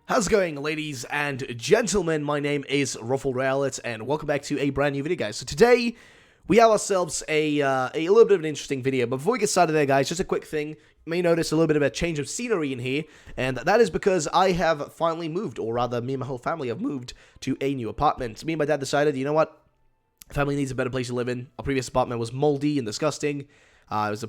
How's it going, ladies and gentlemen? My name is Alot, and welcome back to a brand new video, guys. So today, we have ourselves a little bit of an interesting video. But before we get started there, guys, just a quick thing. You may notice a little bit of a change of scenery in here, and that is because I have finally moved, or rather, me and my whole family have moved to a new apartment. Me and my dad decided, you know what? Family needs a better place to live in. Our previous apartment was moldy and disgusting. It was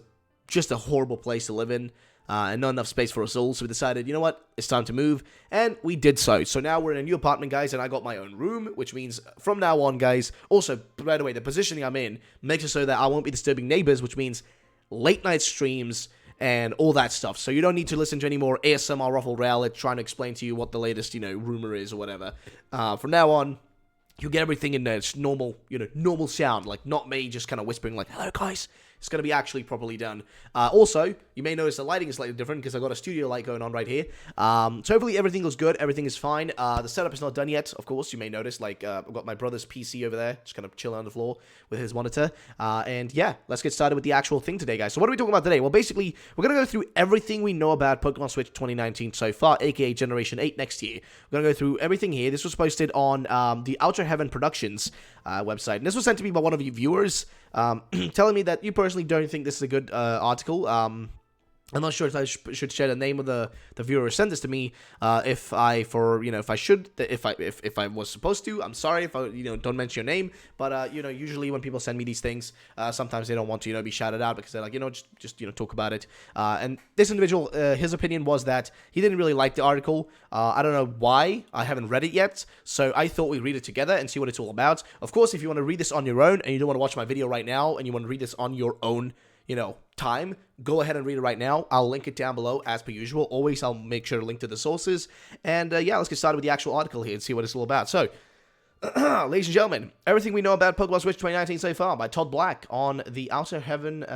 just a horrible place to live in. And not enough space for us all, so we decided, you know what, it's time to move, and we did so. So now we're in a new apartment, guys, and I got my own room, which means from now on, guys, also, by the way, the positioning I'm in makes it so that I won't be disturbing neighbors, which means late night streams and all that stuff. So you don't need to listen to any more ASMR Ruffle Rowlet trying to explain to you what the latest, rumor is or whatever. From now on, you get everything in there. It's normal, normal sound, like not me just kind of whispering like, hello, guys. It's going to be actually properly done. Also, you may notice the lighting is slightly different because I've got a studio light going on right here. So hopefully everything goes good. Everything is fine. The setup is not done yet, of course. You may notice, like, I've got my brother's PC over there, just kind of chilling on the floor with his monitor. And yeah, let's get started with the actual thing today, guys. So what are we talking about today? Well, basically, we're going to go through everything we know about Pokemon Switch 2019 so far, aka Generation 8 next year. We're going to go through everything here. This was posted on the Outer Heaven Productions website. And this was sent to me by one of you viewers, telling me that you personally don't think this is a good article. I'm not sure if I should share the name of the viewer who sent this to me. If I was supposed to, I'm sorry if I don't mention your name. But usually when people send me these things, sometimes they don't want to be shouted out because they're like just talk about it. And this individual, his opinion was that he didn't really like the article. I don't know why. I haven't read it yet, so I thought we'd read it together and see what it's all about. Of course, if you want to read this on your own and you don't want to watch my video right now and you want to read this on your own, time, go ahead and read it right now. I'll link it down below as per usual. Always, I'll make sure to link to the sources. And yeah, let's get started with the actual article here and see what it's all about. So, ladies and gentlemen, everything we know about Pokemon Switch 2019 so far by Todd Black on the Outer Heaven,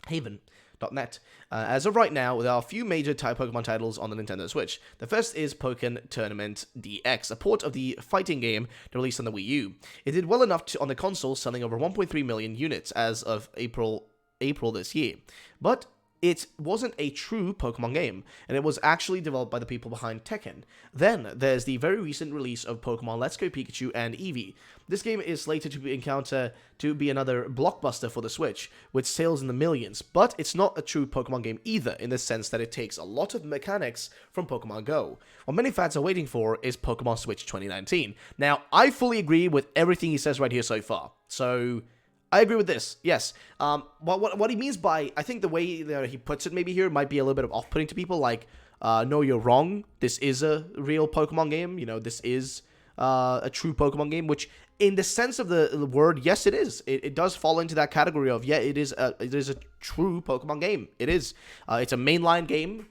Haven.net. As of right now, there are a few major Pokemon titles on the Nintendo Switch. The first is Pokken Tournament DX, a port of the fighting game released on the Wii U. It did well enough on the console, selling over 1.3 million units as of April this year. But it wasn't a true Pokemon game, and it was actually developed by the people behind Tekken. Then, there's the very recent release of Pokemon Let's Go Pikachu and Eevee. This game is slated to be another blockbuster for the Switch, with sales in the millions, but it's not a true Pokemon game either, in the sense that it takes a lot of mechanics from Pokemon Go. What many fans are waiting for is Pokemon Switch 2019. Now, I fully agree with everything he says right here so far, so I agree with this, yes. What he means by, I think the way he puts it maybe here might be a little bit of off-putting to people, like, no, you're wrong, this is a real Pokemon game, this is a true Pokemon game, which, in the sense of the word, yes, it is. It does fall into that category of, yeah, it is a true Pokemon game. It is. It's a mainline game.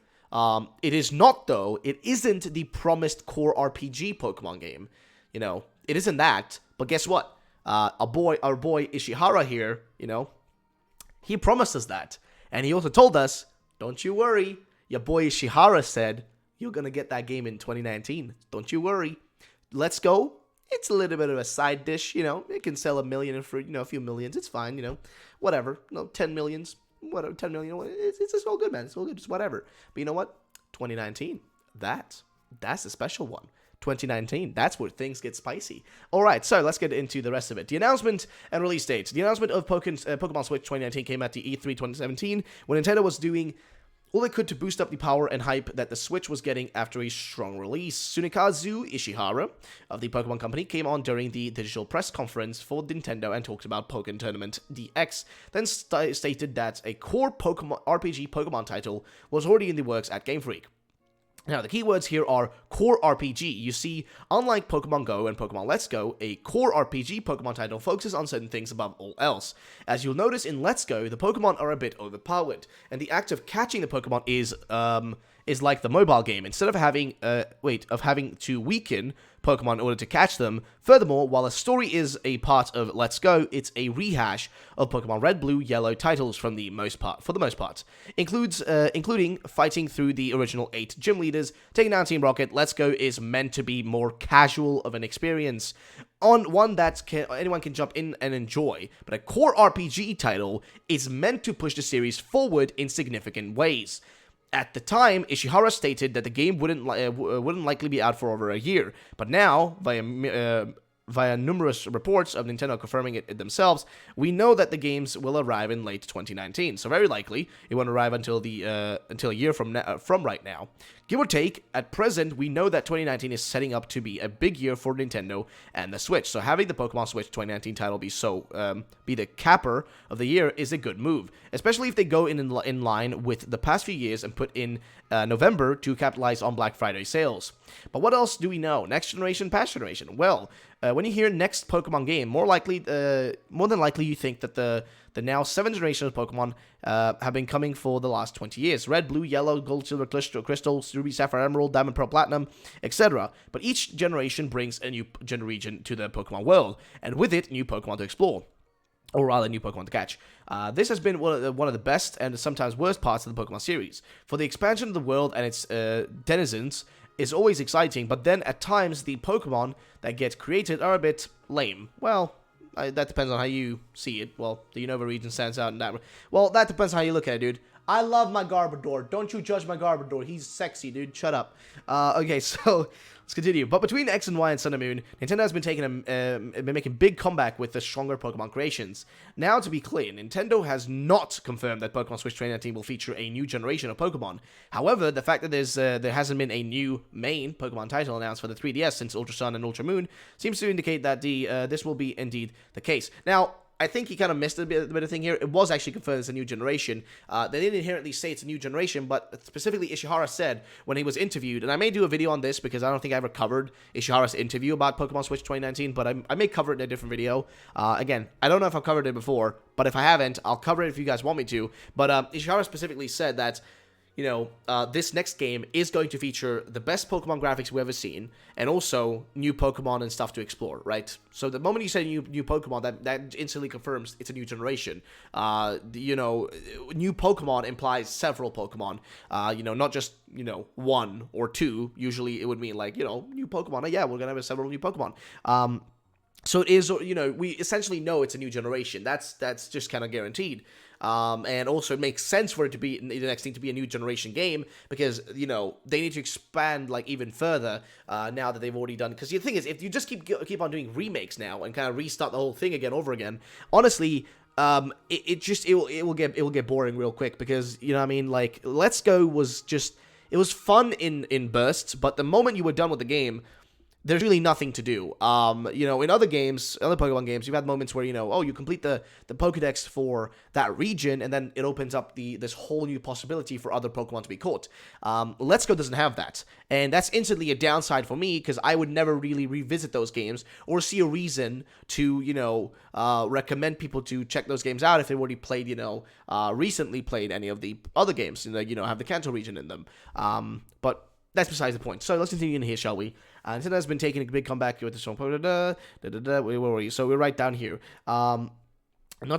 It is not, though, it isn't the promised core RPG Pokemon game. It isn't that, but guess what? Our boy Ishihara here, he promised us that. And he also told us, don't you worry, your boy Ishihara said, you're going to get that game in 2019. Don't you worry. Let's Go. It's a little bit of a side dish, it can sell 1 million for, a few millions. It's fine, whatever. 10 millions, whatever, 10 million. It's all good, man. It's all good, just whatever. But you know what? 2019, that's a special one. 2019, that's where things get spicy. Alright, so let's get into the rest of it. The announcement and release date. The announcement of Pokemon Switch 2019 came at the E3 2017, when Nintendo was doing all they could to boost up the power and hype that the Switch was getting after a strong release. Tsunekazu Ishihara of the Pokemon Company came on during the digital press conference for Nintendo and talked about Pokken Tournament DX, then stated that a core Pokemon RPG Pokemon title was already in the works at Game Freak. Now, the keywords here are core RPG. You see, unlike Pokemon Go and Pokemon Let's Go, a core RPG Pokemon title focuses on certain things above all else. As you'll notice in Let's Go, the Pokemon are a bit overpowered, and the act of catching the Pokemon is like the mobile game. Instead of having to weaken Pokemon in order to catch them. Furthermore, while the story is a part of Let's Go, it's a rehash of Pokemon Red, Blue, Yellow titles for the most part. Including fighting through the original 8 gym leaders, taking down Team Rocket. Let's Go is meant to be more casual of an experience, on one that anyone can jump in and enjoy, but a core RPG title is meant to push the series forward in significant ways. At the time, Ishihara stated that the game wouldn't likely be out for over a year, but now, via numerous reports of Nintendo confirming it themselves, we know that the games will arrive in late 2019. So very likely, it won't arrive until a year from right now. Give or take, at present, we know that 2019 is setting up to be a big year for Nintendo and the Switch. So having the Pokemon Switch 2019 title be the capper of the year is a good move, especially if they go in line with the past few years and put in November to capitalize on Black Friday sales. But what else do we know? Next generation, past generation. Well, when you hear next Pokemon game, more than likely you think that the now 7th generation of Pokemon have been coming for the last 20 years. Red, blue, yellow, gold, silver, crystal, ruby, sapphire, emerald, diamond, pearl, platinum, etc. But each generation brings a new region to the Pokemon world, and with it, new Pokemon to explore. Or rather, new Pokemon to catch. This has been one of the best and sometimes worst parts of the Pokemon series. For the expansion of the world and its denizens is always exciting, but then at times the Pokemon that get created are a bit lame. Well, that depends on how you see it. Well, the Unova region stands out in that. Well, that depends on how you look at it, dude. I love my Garbodor. Don't you judge my Garbodor. He's sexy, dude. Shut up. Okay, so let's continue. But between X and Y and Sun and Moon, Nintendo has been making big comeback with the stronger Pokemon creations. Now, to be clear, Nintendo has not confirmed that Pokemon Switch 2019 will feature a new generation of Pokemon. However, the fact that there hasn't been a new main Pokemon title announced for the 3DS since Ultra Sun and Ultra Moon seems to indicate that this will be indeed the case. Now, I think he kind of missed a bit of thing here. It was actually confirmed it's a new generation. They didn't inherently say it's a new generation, but specifically Ishihara said when he was interviewed, and I may do a video on this because I don't think I ever covered Ishihara's interview about Pokemon Switch 2019, but I may cover it in a different video. Again, I don't know if I've covered it before, but if I haven't, I'll cover it if you guys want me to. But Ishihara specifically said that, this next game is going to feature the best Pokemon graphics we've ever seen, and also new Pokemon and stuff to explore, right? So the moment you say new Pokemon, that instantly confirms it's a new generation. New Pokemon implies several Pokemon, not just, one or two. Usually it would mean like, new Pokemon. Yeah, we're going to have several new Pokemon. So it is, we essentially know it's a new generation. That's just kind of guaranteed. And also it makes sense for it to be the next thing to be a new generation game because, they need to expand like even further, now that they've already done, because the thing is, if you just keep on doing remakes now and kind of restart the whole thing again over again, honestly, it will get boring real quick because, like Let's Go was just, it was fun in bursts, but the moment you were done with the game, there's really nothing to do. In other games, other Pokemon games, you've had moments where, you complete the Pokedex for that region, and then it opens up this whole new possibility for other Pokemon to be caught. Let's Go doesn't have that, and that's instantly a downside for me, because I would never really revisit those games, or see a reason to, recommend people to check those games out if they've already played, recently played any of the other games, have the Kanto region in them. But that's besides the point. So let's continue in here, shall we? Nintendo has been taking a big comeback with the song. Where were we? So we're right down here. Not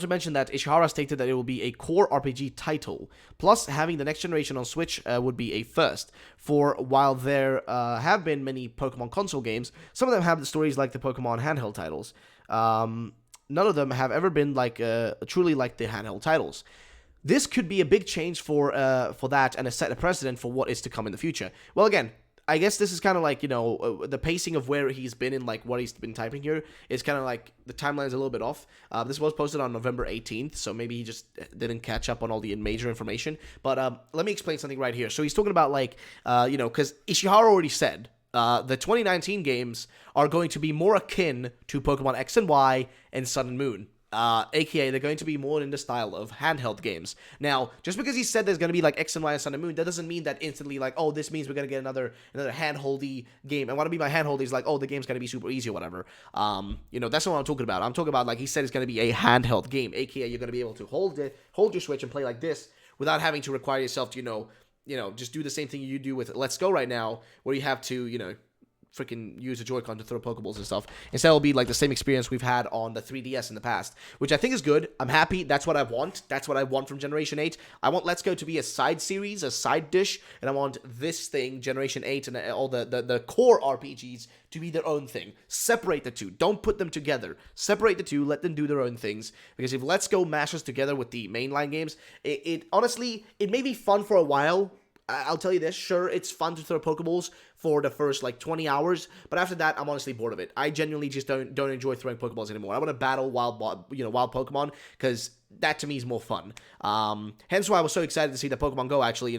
to mention that Ishihara stated that it will be a core RPG title. Plus, having the next generation on Switch would be a first. For while there have been many Pokemon console games, some of them have the stories like the Pokemon handheld titles. None of them have ever been truly like the handheld titles. This could be a big change for that, and set a precedent for what is to come in the future. Well, again, I guess this is kind of like, the pacing of where he's been in, like, what he's been typing here is kind of like, the timeline is a little bit off. This was posted on November 18th, so maybe he just didn't catch up on all the major information. But let me explain something right here. So he's talking about, because Ishihara already said, the 2019 games are going to be more akin to Pokemon X and Y and Sun and Moon. AKA they're going to be more in the style of handheld games. Now, just because he said there's going to be like X and Y and Sun and Moon, that doesn't mean that instantly like, oh, this means we're going to get another handholdy game. And what I mean by handholdy is like, oh, the game's going to be super easy or whatever. That's not what I'm talking about. I'm talking about, like he said, it's going to be a handheld game. AKA you're going to be able to hold your Switch and play like this without having to require yourself to, just do the same thing you do with Let's Go right now, where you have to, freaking use a Joy-Con to throw Pokeballs and stuff. Instead, it'll be like the same experience we've had on the 3DS in the past, which I think is good. I'm happy. That's what I want. That's what I want from Generation 8. I want Let's Go to be a side series, a side dish, and I want this thing, Generation 8, and all the core RPGs to be their own thing. Separate the two. Don't put them together. Separate the two. Let them do their own things. Because if Let's Go mashes together with the mainline games, it honestly, it may be fun for a while. I'll tell you this, sure, it's fun to throw Pokeballs for the first, like, 20 hours, but after that, I'm honestly bored of it. I genuinely just don't enjoy throwing Pokeballs anymore. I want to battle wild Pokemon, because that to me is more fun. Hence why I was so excited to see that Pokemon Go actually,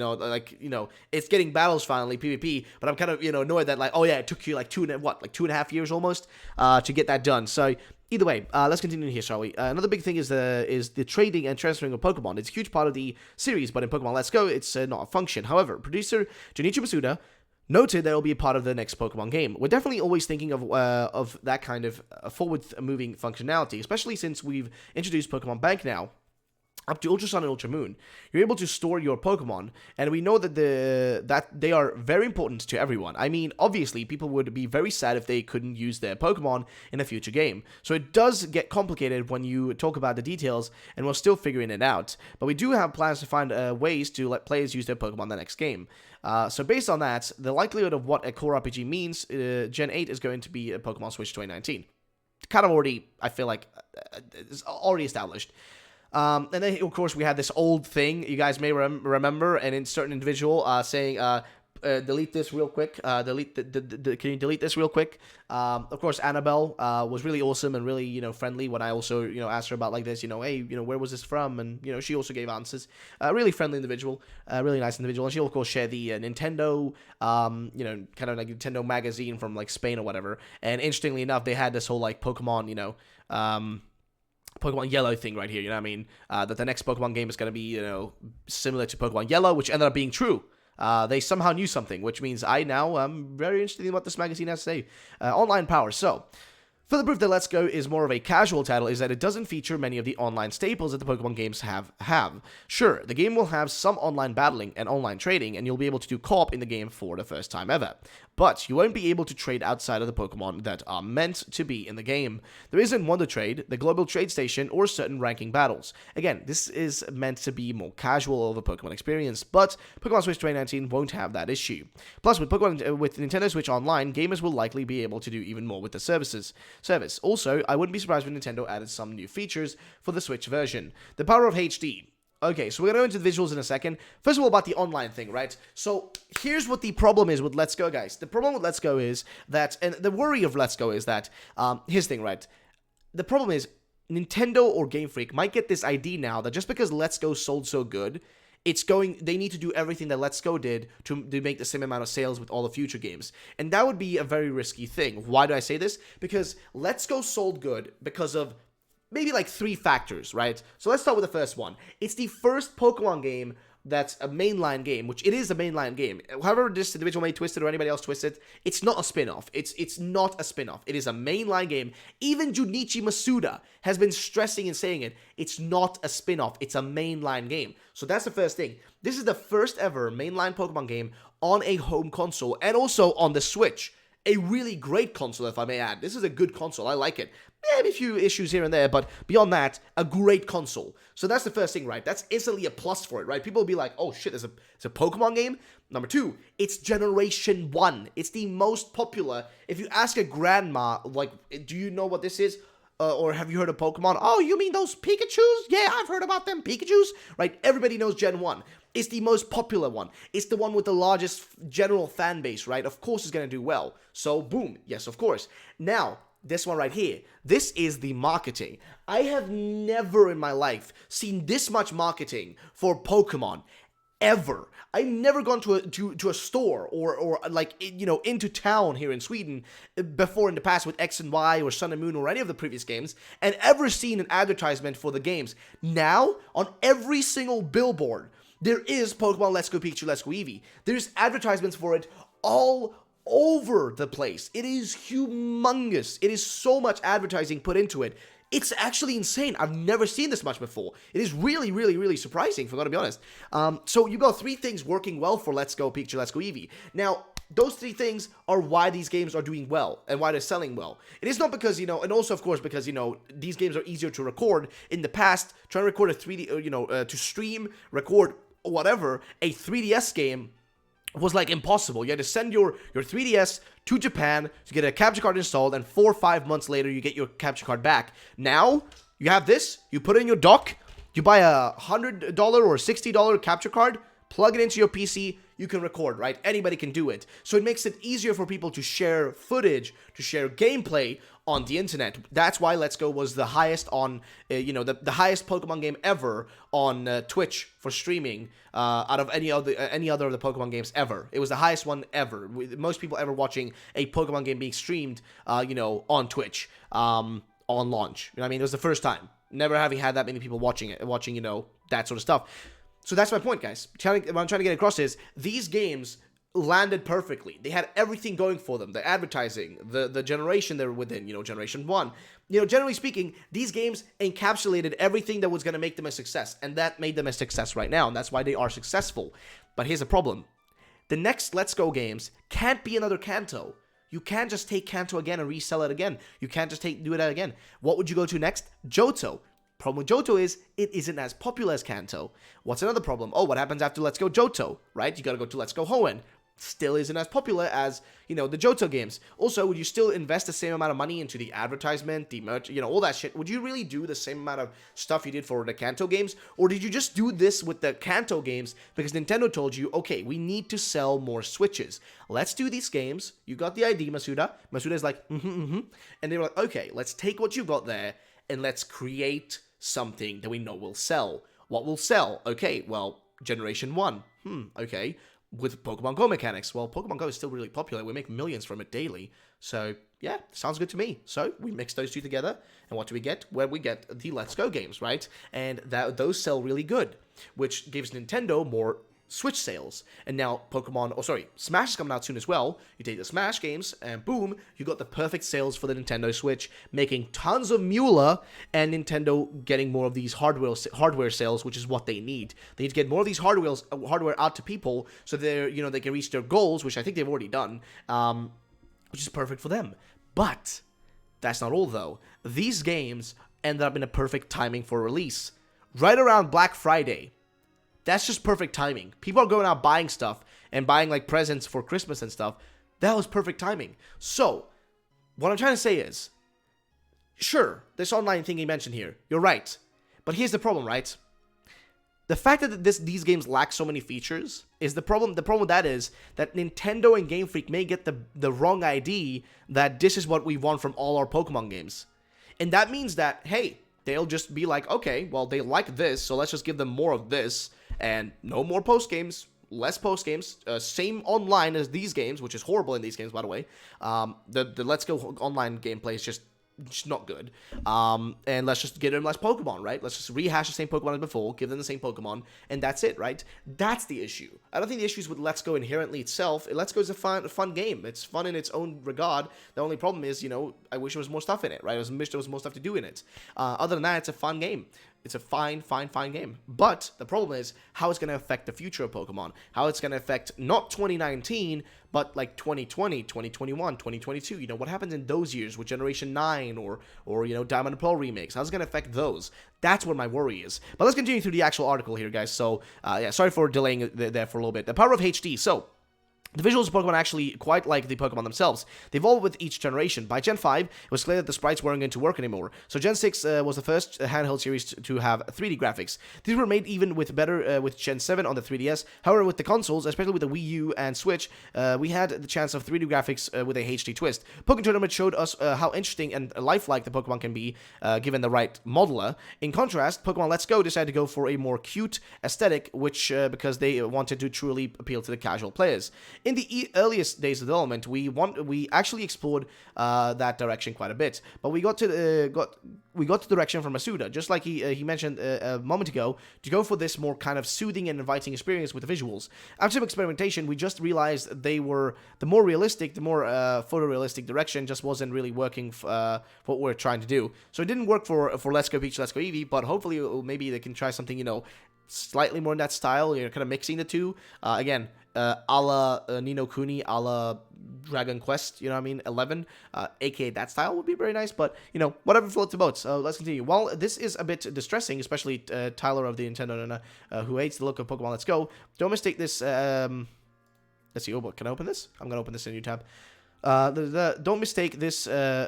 it's getting battles finally, PvP, but I'm kind of, annoyed that, like, oh yeah, it took you, like, 2.5 years almost, to get that done. So, either way, let's continue here, shall we? Another big thing is the trading and transferring of Pokemon. It's a huge part of the series, but in Pokemon Let's Go, it's not a function. However, producer Junichi Masuda noted that it will be a part of the next Pokemon game. We're definitely always thinking of that kind of forward-moving functionality, especially since we've introduced Pokemon Bank now. Up to Ultra Sun and Ultra Moon, you're able to store your Pokemon, and we know that they are very important to everyone. I mean, obviously, people would be very sad if they couldn't use their Pokemon in a future game. So it does get complicated when you talk about the details, and we're still figuring it out. But we do have plans to find ways to let players use their Pokemon in the next game. So based on that, the likelihood of what a core RPG means, Gen 8 is going to be a Pokemon Switch 2019. Kind of already, I feel like, it's already established. And then, of course, we had this old thing you guys may remember, and in certain individual saying, delete this real quick, can you delete this real quick? Of course, Annabelle was really awesome and really, friendly when I also, asked her about like this, hey, where was this from? And, she also gave answers. Really friendly individual, really nice individual. And she, of course, shared the Nintendo, kind of like Nintendo magazine from, like, Spain or whatever. And interestingly enough, they had this whole, like, Pokemon, Pokemon Yellow thing right here, that the next Pokemon game is going to be, similar to Pokemon Yellow, which ended up being true. They somehow knew something, which means I now am very interested in what this magazine has to say. Online power. So, further proof that Let's Go is more of a casual title is that it doesn't feature many of the online staples that the Pokemon games have. Sure, the game will have some online battling and online trading, and you'll be able to do co-op in the game for the first time ever. But you won't be able to trade outside of the Pokemon that are meant to be in the game. There isn't Wonder Trade, the Global Trade Station, or certain ranking battles. Again, this is meant to be more casual of a Pokemon experience, but Pokemon Switch 2019 won't have that issue. Plus, with Nintendo Switch Online, gamers will likely be able to do even more with the service. Also, I wouldn't be surprised if Nintendo added some new features for the Switch version. The power of HD. Okay, so we're going to go into the visuals in a second. First of all, about the online thing, right? So, here's what the problem is with Let's Go, guys. The problem with Let's Go is that, and the worry of Let's Go is that, here's the thing, right? The problem is, Nintendo or Game Freak might get this idea now that just because Let's Go sold so good, they need to do everything that Let's Go did to make the same amount of sales with all the future games. And that would be a very risky thing. Why do I say this? Because Let's Go sold good because of maybe like 3 factors, right? So let's start with the first one. It's the first Pokemon game that's a mainline game, which it is a mainline game. However this individual may twist it or anybody else twist it, it's not a spin-off. It's not a spin-off. It is a mainline game. Even Junichi Masuda has been stressing and saying it. It's not a spin-off. It's a mainline game. So that's the first thing. This is the first ever mainline Pokemon game on a home console and also on the Switch. A really great console, if I may add. This is a good console. I like it. Maybe a few issues here and there, but beyond that, a great console. So that's the first thing, right? That's instantly a plus for it, right? People will be like, oh shit, it's a Pokemon game? Number 2, it's Generation 1. It's the most popular. If you ask a grandma, like, do you know what this is? Or have you heard of Pokemon? Oh, you mean those Pikachus? Yeah, I've heard about them, Pikachus. Right, everybody knows Gen 1. It's the most popular one. It's the one with the largest general fan base, right? Of course it's going to do well. So, boom. Yes, of course. Now, this one right here. This is the marketing. I have never in my life seen this much marketing for Pokemon. Ever. I've never gone to a store or like, into town here in Sweden before in the past with X and Y or Sun and Moon or any of the previous games and ever seen an advertisement for the games. Now, on every single billboard, there is Pokemon Let's Go Pikachu, Let's Go Eevee. There's advertisements for it all over the place. It is humongous. It is so much advertising put into it. It's actually insane. I've never seen this much before. It is really, really, really surprising, if I'm gonna be honest. So you got 3 things working well for Let's Go Pikachu, Let's Go Eevee. Now, those 3 things are why these games are doing well and why they're selling well. It is not because, and also, of course, because, these games are easier to record. In the past, trying to record a 3D, to stream, record, whatever, a 3DS game was like impossible. You had to send your 3DS to Japan to get a capture card installed, and 4 or 5 months later, you get your capture card back. Now, you have this, you put it in your dock, you buy a $100 or $60 capture card, plug it into your PC, you can record, right? Anybody can do it. So it makes it easier for people to share footage, to share gameplay on the internet. That's why Let's Go was the highest on, the highest Pokemon game ever on Twitch for streaming out of any other of the Pokemon games ever. It was the highest one ever. Most people ever watching a Pokemon game being streamed, on Twitch on launch. You know what I mean? It was the first time. Never having had that many people watching it, that sort of stuff. So that's my point, guys. What I'm trying to get across is these games landed perfectly. They had everything going for them. The advertising, the generation they were within, Generation 1. Generally speaking, these games encapsulated everything that was going to make them a success, and that made them a success right now, and that's why they are successful. But here's the problem. The next Let's Go games can't be another Kanto. You can't just take Kanto again and resell it again. You can't just do it again. What would you go to next? Johto. Problem with Johto is it isn't as popular as Kanto. What's another problem? Oh, what happens after Let's Go Johto, right? You gotta go to Let's Go Hoenn. Still isn't as popular as, the Johto games. Also, would you still invest the same amount of money into the advertisement, the merch, all that shit? Would you really do the same amount of stuff you did for the Kanto games? Or did you just do this with the Kanto games because Nintendo told you, okay, we need to sell more Switches. Let's do these games. You got the ID, Masuda. Masuda's like, And they were like, okay, let's take what you got there and let's create something that we know will sell. What will sell? Okay, well, Generation 1. Okay. With Pokemon Go mechanics. Well, Pokemon Go is still really popular. We make millions from it daily. So, yeah, sounds good to me. So, we mix those two together. And what do we get? Well, we get the Let's Go games, right? And those sell really good, which gives Nintendo more Switch sales. And now Smash is coming out soon as well. You take the Smash games, and boom, you got the perfect sales for the Nintendo Switch, making tons of moolah, and Nintendo getting more of these hardware sales, which is what they need. They need to get more of these hardware out to people, so they can reach their goals, which I think they've already done, which is perfect for them. But that's not all, though. These games ended up in a perfect timing for release, right around Black Friday. That's just perfect timing. People are going out buying stuff and buying like presents for Christmas and stuff. That was perfect timing. So, what I'm trying to say is, sure, this online thing you mentioned here, you're right. But here's the problem, right? The fact that these games lack so many features is the problem. The problem with that is that Nintendo and Game Freak may get the wrong idea that this is what we want from all our Pokemon games. And that means that, hey, they'll just be like, okay, well, they like this, so let's just give them more of this. And no more post games, less post games, same online as these games, which is horrible in these games, by the way. The Let's Go online gameplay is just not good. And let's just get them less Pokemon, right? Let's just rehash the same Pokemon as before, give them the same Pokemon, and that's it, right? That's the issue. I don't think the issue is with Let's Go inherently itself. Let's Go is a fun game. It's fun in its own regard. The only problem is, I wish there was more stuff in it, right? I wish there was more stuff to do in it. Other than that, it's a fun game. It's a fine game. But the problem is how it's going to affect the future of Pokemon. How it's going to affect not 2019, but like 2020, 2021, 2022. What happens in those years with Generation 9 or Diamond and Pearl remakes? How's it going to affect those? That's what my worry is. But let's continue through the actual article here, guys. So, sorry for delaying it there for a little bit. The power of HD. So, the visuals of Pokemon are actually quite like the Pokemon themselves. They evolved with each generation. By Gen 5, it was clear that the sprites weren't going to work anymore. So Gen 6 was the first handheld series to have 3D graphics. These were made even better with Gen 7 on the 3DS. However, with the consoles, especially with the Wii U and Switch, we had the chance of 3D graphics with a HD twist. Pokemon Tournament showed us how interesting and lifelike the Pokemon can be given the right modeler. In contrast, Pokemon Let's Go decided to go for a more cute aesthetic, which because they wanted to truly appeal to the casual players. In the earliest days of development, we actually explored that direction quite a bit, but we got the direction from Masuda, just like he mentioned a moment ago, to go for this more kind of soothing and inviting experience with the visuals. After some experimentation, we just realized they were the more realistic, the more photorealistic direction just wasn't really working for what we're trying to do. So it didn't work for Let's Go Peach, Let's Go Eevee, but hopefully maybe they can try something slightly more in that style. Kind of mixing the two. Again, a la Ni no Kuni, a la Dragon Quest, 11, aka that style would be very nice, but, whatever floats the boat. So let's continue. While this is a bit distressing, especially Tyler of the Nintendo, who hates the look of Pokemon Let's Go, don't mistake this, let's see, can I open this? I'm going to open this in a new tab. Don't mistake this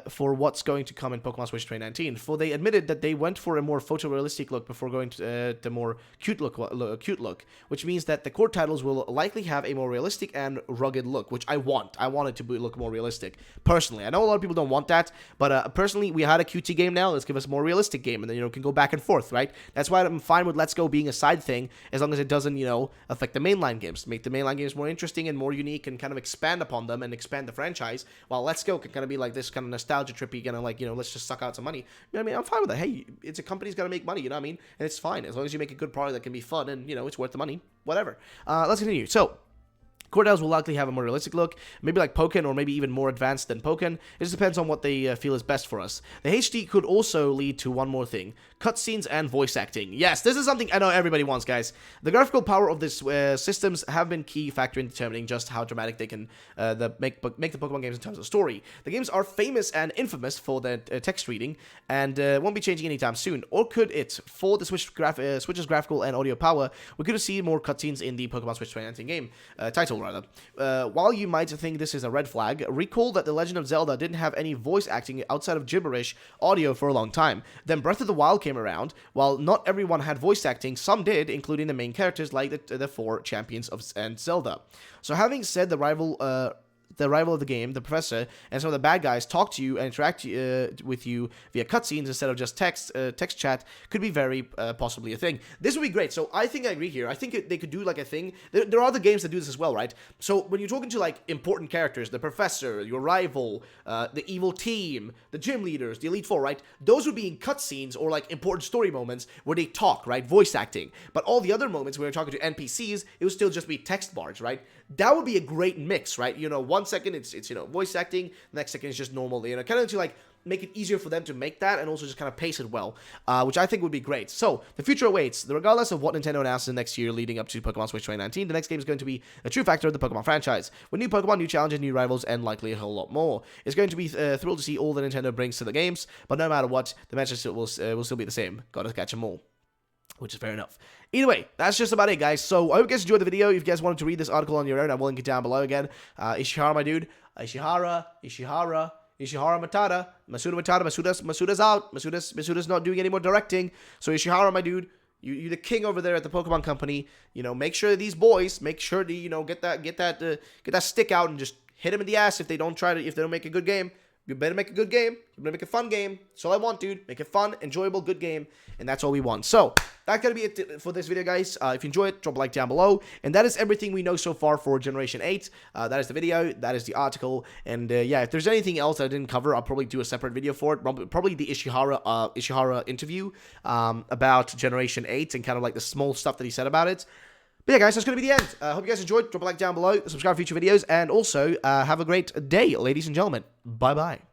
for what's going to come in Pokemon Switch 2019, for they admitted that they went for a more photorealistic look before going to the more cute look, which means that the core titles will likely have a more realistic and rugged look, which I want. I want it to look more realistic, personally. I know a lot of people don't want that, but personally, we had a QT game now. Let's give us a more realistic game, and then, can go back and forth, right? That's why I'm fine with Let's Go being a side thing, as long as it doesn't, affect the mainline games. Make the mainline games more interesting and more unique, and kind of expand upon them and expand the franchise. While Let's Go can kind of be like this kind of nostalgia trippy, kind of like, let's just suck out some money. You know what I mean? I'm fine with that. Hey, it's a company's got to make money, you know what I mean? And it's fine, as long as you make a good product that can be fun and, it's worth the money, whatever. Let's continue. So, core titles will likely have a more realistic look, maybe like Pokken, or maybe even more advanced than Pokken. It just depends on what they feel is best for us. The HD could also lead to one more thing: cutscenes and voice acting. Yes, this is something I know everybody wants, guys. The graphical power of these systems have been key factor in determining just how dramatic they can make the Pokemon games in terms of story. The games are famous and infamous for their text reading, and won't be changing anytime soon. Or could it? For the Switch's graphical and audio power, we could see more cutscenes in the Pokemon Switch 2019 game title. While you might think this is a red flag, recall that The Legend of Zelda didn't have any voice acting outside of gibberish audio for a long time. Then Breath of the Wild came around. While not everyone had voice acting, some did, including the main characters like the four champions and Zelda. So having said the rival of the game, the professor, and some of the bad guys talk to you and interact with you via cutscenes instead of just text chat could be very possibly a thing. This would be great. So I think I agree here. I think they could do like a thing. There are other games that do this as well, right? So when you're talking to like important characters, the professor, your rival, the evil team, the gym leaders, the Elite Four, right? Those would be in cutscenes or like important story moments where they talk, right? Voice acting. But all the other moments where you're talking to NPCs, it would still just be text bars, right? That would be a great mix, right? 1 second it's voice acting, next second it's just normal, kind of to like make it easier for them to make that, and also just kind of pace it well, which I think would be great. So the future awaits. Regardless of what Nintendo announces next year leading up to Pokemon Switch 2019, the next game is going to be a true factor of the Pokemon franchise, with new Pokemon, new challenges, new rivals, and likely a whole lot more. It's going to be thrilled to see all that Nintendo brings to the games, but no matter what, the message will still be the same. Gotta catch them all. Which is fair enough. Either way, that's just about it, guys. So I hope you guys enjoyed the video. If you guys wanted to read this article on your own, I will link it down below again. Ishihara, my dude. Ishihara Matada. Masuda's out. Masuda's not doing any more directing. So Ishihara, my dude, you're the king over there at the Pokemon Company. Make sure these boys, get that stick out and just hit them in the ass if they don't make a good game. You better make a good game. You better make a fun game. That's all I want, dude. Make it fun, enjoyable, good game. And that's all we want. So, that's going to be it for this video, guys. If you enjoyed it, drop a like down below. And that is everything we know so far for Generation 8. That is the video. That is the article. And, yeah, if there's anything else that I didn't cover, I'll probably do a separate video for it. Probably the Ishihara interview about Generation 8 and kind of like the small stuff that he said about it. But yeah, guys, that's going to be the end. Hope you guys enjoyed. Drop a like down below, subscribe for future videos, and also have a great day, ladies and gentlemen. Bye-bye.